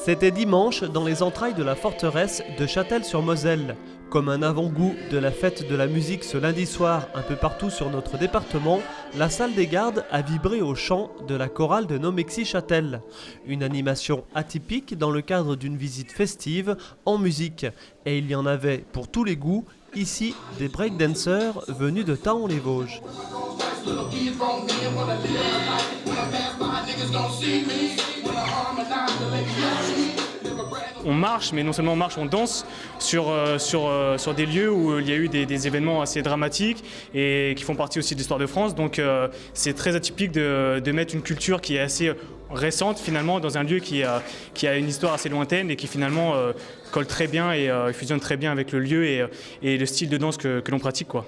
C'était dimanche dans les entrailles de la forteresse de Châtel-sur-Moselle. Comme un avant-goût de la fête de la musique ce lundi soir un peu partout sur notre département, la salle des gardes a vibré au chant de la chorale de Nomexy-Châtel. Une animation atypique dans le cadre d'une visite festive en musique. Et il y en avait pour tous les goûts, ici des breakdancers venus de Thaon-les-Vosges. On marche, mais non seulement on marche, on danse sur des lieux où il y a eu des événements assez dramatiques et qui font partie aussi de l'histoire de France. Donc c'est très atypique de mettre une culture qui est assez récente finalement dans un lieu qui a une histoire assez lointaine et qui finalement colle très bien et fusionne très bien avec le lieu et le style de danse que l'on pratique, quoi.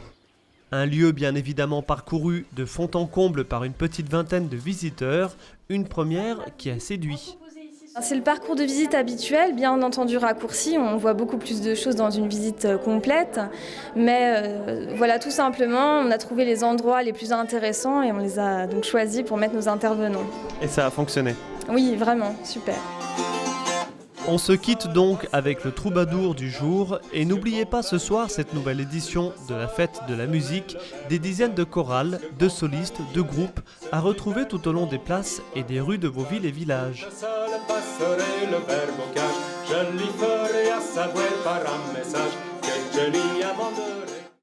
Un lieu bien évidemment parcouru de fond en comble par une petite vingtaine de visiteurs, une première qui a séduit. C'est le parcours de visite habituel, bien entendu raccourci, on voit beaucoup plus de choses dans une visite complète, mais voilà, tout simplement, on a trouvé les endroits les plus intéressants et on les a donc choisis pour mettre nos intervenants. Et ça a fonctionné? Oui, vraiment, super. On se quitte donc avec le troubadour du jour et n'oubliez pas ce soir cette nouvelle édition de la fête de la musique, des dizaines de chorales, de solistes, de groupes à retrouver tout au long des places et des rues de vos villes et villages. Je lui ferai à sa voix par un message quelques lignes avant de